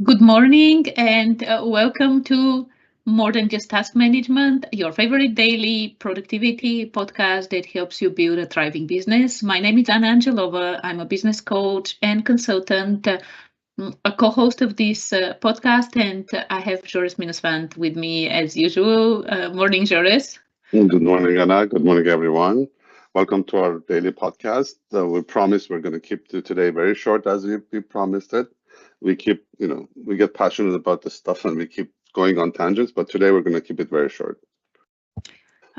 Good morning and welcome to More Than Just Task Management, your favorite daily productivity podcast that helps you build a thriving business. My name is Anna Angelova. I'm a business coach and consultant, a co host of this podcast, and I have Joris Minusvant with me as usual. Morning, Joris. Good morning, Anna. Good morning, everyone. Welcome to our daily podcast. We promise we're going to keep today very short, as we promised it. We get passionate about this stuff and we keep going on tangents, but today we're going to keep it very short.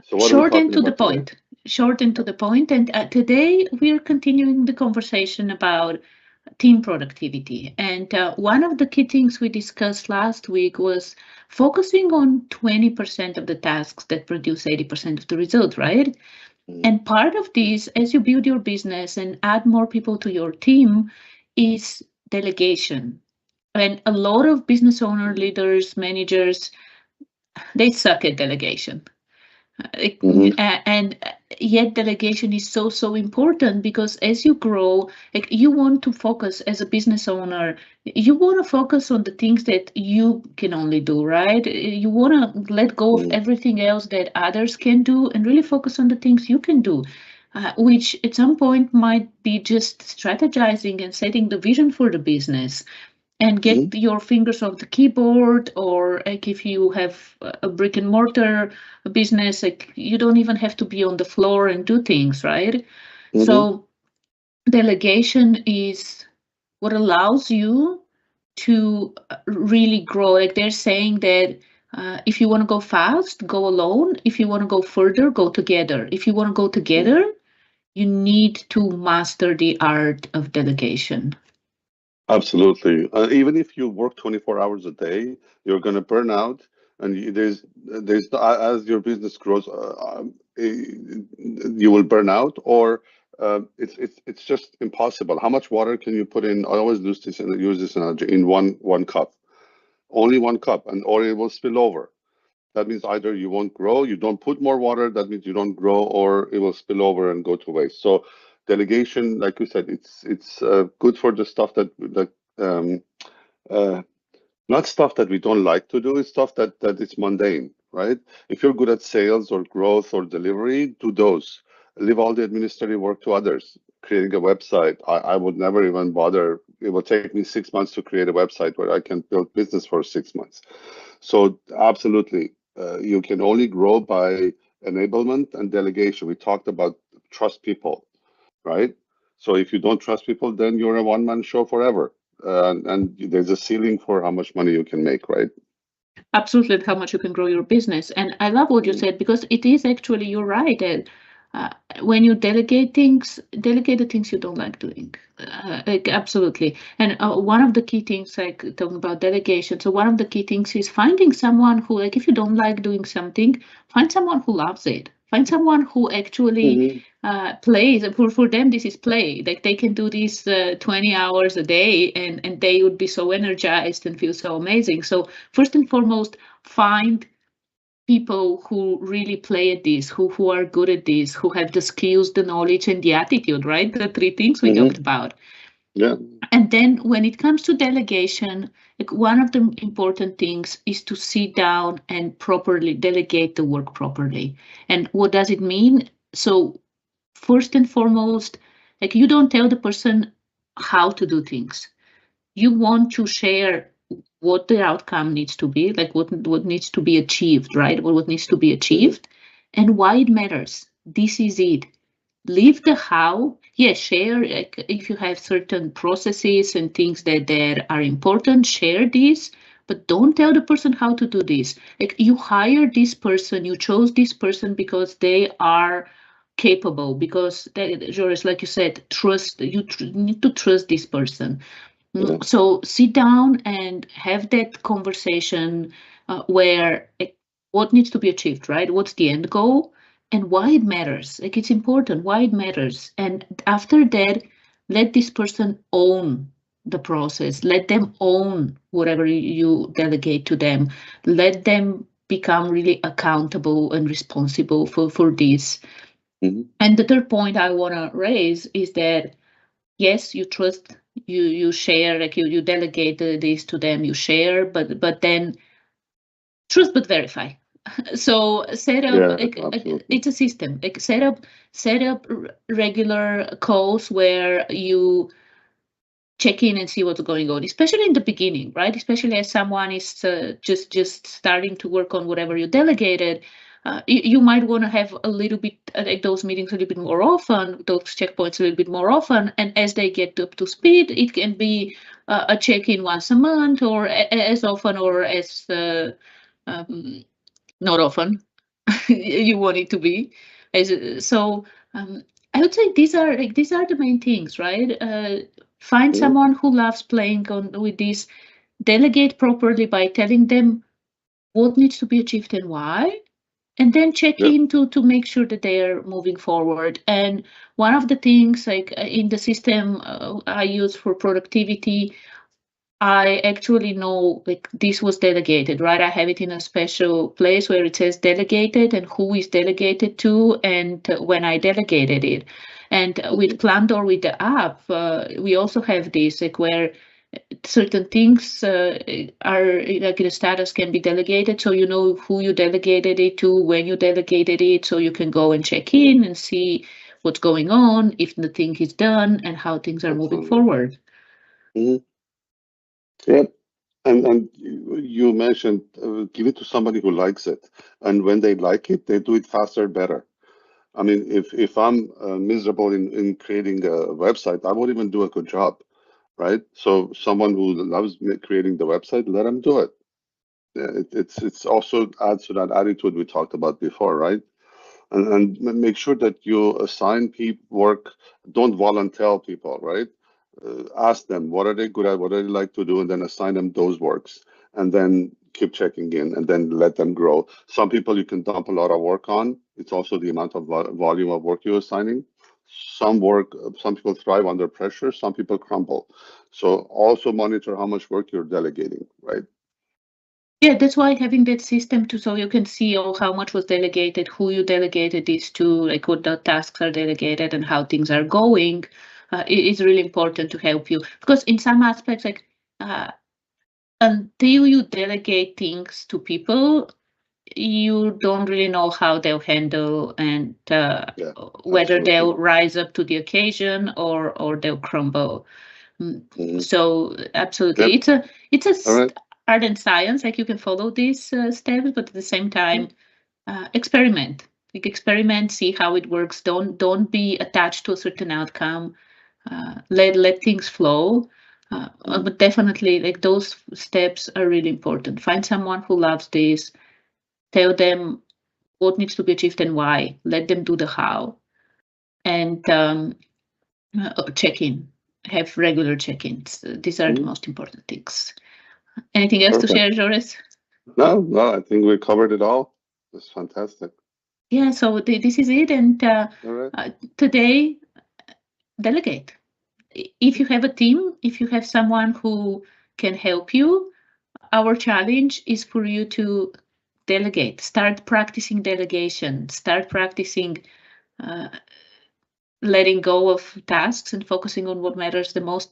So, what are we Short and talking to the about today? point. Short and to the point. And today we're continuing the conversation about team productivity. And one of the key things we discussed last week was focusing on 20% of the tasks that produce 80% of the result, right? Mhm. And part of this, as you build your business and add more people to your team, is delegation. And a lot of business owner, leaders, managers, they suck at delegation. Like, Mhm. and yet delegation is so important because as you grow, like you want to focus as a business owner, you want to focus on the things that you can only do, right? You want to let go of Mhm. everything else that others can do and really focus on the things you can do, which at some point might be just strategizing and setting the vision for the business and get Mhm. your fingers on the keyboard, or like if you have a brick and mortar business, like you don't even have to be on the floor and do things, right? Mhm. So delegation is what allows you to really grow. Like they're saying that if you want to go fast, go alone. If you want to go further, go together. If you want to go Mhm. together, you need to master the art of delegation. Absolutely. Even if you work 24 hours a day, you're going to burn out, and as your business grows, you will burn out, or it's just impossible. How much water can you put in? I always use this analogy in one cup, only one cup, and or it will spill over. That means either you won't grow, you don't put more water, that means you don't grow, or it will spill over and go to waste. So delegation, like you said, it's good for the stuff that um, uh, not stuff that we don't like to do. It's stuff that is mundane, right? If you're good at sales or growth or delivery, do those. Leave all the administrative work to others. Creating a website, I would never even bother. It will take me 6 months to create a website where I can build business for 6 months. So absolutely, you can only grow by enablement and delegation. We talked about trust people, right? So if you don't trust people, then you're a one-man show forever. And there's a ceiling for how much money you can make, right? Absolutely, how much you can grow your business. And I love what you Mm. said because it is actually, you're right. And uh, when you delegate things, delegate the things you don't like doing. Like, absolutely. And one of the key things, like talking about delegation, so one of the key things is finding someone who, like, if you don't like doing something, find someone who loves it. Find someone who actually Hmm. plays. For them, this is play. Like they can do this 20 hours a day, and they would be so energized and feel so amazing. So first and foremost, find people who really play at this, who are good at this, who have the skills, the knowledge, and the attitude, right? The three things we talked Hmm. about. Yeah. And then when it comes to delegation, like one of the important things is to sit down and properly delegate the work properly. And what does it mean? So first and foremost, like you don't tell the person how to do things. You want to share what the outcome needs to be, like what needs to be achieved, right? What needs to be Hmm. achieved and why it matters. This is it. Leave the how. Yes, share, like, if you have certain processes and things that are important, share this, but don't tell the person how to do this. Like you hire this person, you chose this person because they are capable, because they, Joris, like you said, trust you need to trust this person. Yeah. So sit down and have that conversation where what needs to be achieved, right? What's the end goal and why it matters? Like it's important, why it matters. And after that, let this person own the process. Let them own whatever you delegate to them. Let them become really accountable and responsible for this. Hmm. And the third point I want to raise is that yes, you trust. you share, like you delegate this to them, you share, but then trust but verify. So set up, Yeah, like absolutely. it's a system. Like set up regular calls where you check in and see what's going on, especially in the beginning, right? Especially as someone is just starting to work on whatever you delegated. You might want to have a little bit like those meetings a little bit more often, those checkpoints a little bit more often, and as they get up to speed, it can be a check-in once a month, or as often, or as um, not often you want it to be. So I would say these are the main things, right? Find Mhm. someone who loves playing on with this. Delegate properly by telling them what needs to be achieved and why, and then check Yep. in to make sure that they are moving forward. And one of the things, like in the system I use for productivity, I actually know like this was delegated, right? I have it in a special place where it says delegated and who is delegated to, and when I delegated it. And with Mhm. Plantor, with the app, we also have this, like where certain things are like the status can be delegated, so you know who you delegated it to, when you delegated it, so you can go and check Mhm. in and see what's going on, if the thing is done, and how things are moving Absolutely. forward. Mhm. Yep. And you mentioned give it to somebody who likes it, and when they like it, they do it faster, better. I mean, if I'm miserable in creating a website, I won't even do a good job, right? So someone who loves creating the website, let them do it. Yeah, it's also adds to that attitude we talked about before, right? And make sure that you assign people work. Don't volunteer people, right? Ask them what are they good at, what do they like to do, and then assign them those works, and then keep checking in, and then let them grow. Some people you can dump a lot of work on. It's also the amount of volume of work you're assigning. Some people thrive under pressure. Some people crumble. So also monitor how much work you're delegating, right? Yeah, that's why having that system too, so you can see how much was delegated, who you delegated this to, like what the tasks are delegated, and how things are going. It is really important to help you, because in some aspects, like uh, until you delegate things to people, you don't really know how they'll handle, and Yeah, whether absolutely. they'll rise up to the occasion or they'll crumble. Mm, Hmm. So absolutely, Yep. it's a All right. art and science. Like you can follow these steps, but at the same time, experiment. Like experiment, see how it works. Don't be attached to a certain outcome. Let things flow. Mhm. But definitely, like those steps are really important. Find someone who loves this. Tell them what needs to be achieved and why. Let them do the how, and check in. Have regular check-ins. These are the Mhm. most important things. Anything else to Perfect. share, Joris? No, no, I think we covered it all. It's fantastic. Yeah, so this is it. And All right. today, delegate. If you have a team, if you have someone who can help you, our challenge is for you to delegate. Start practicing delegation. Start practicing uh, letting go of tasks and focusing on what matters the most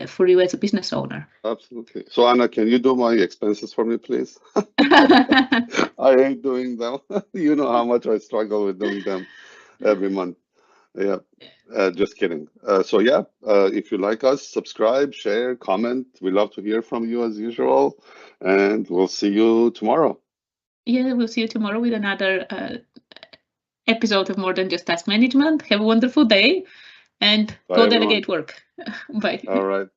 for you as a business owner. Absolutely. So, Anna, can you do my expenses for me, please? I hate doing them. You know how much I struggle with doing them every month. Yeah. Just kidding. So, yeah, if you like us, subscribe, share, comment. We love to hear from you as usual. And we'll see you tomorrow. Yeah, we'll see you tomorrow with another episode of More Than Just Task Management. Have a wonderful day and go Bye, everyone. delegate work. Bye. All right.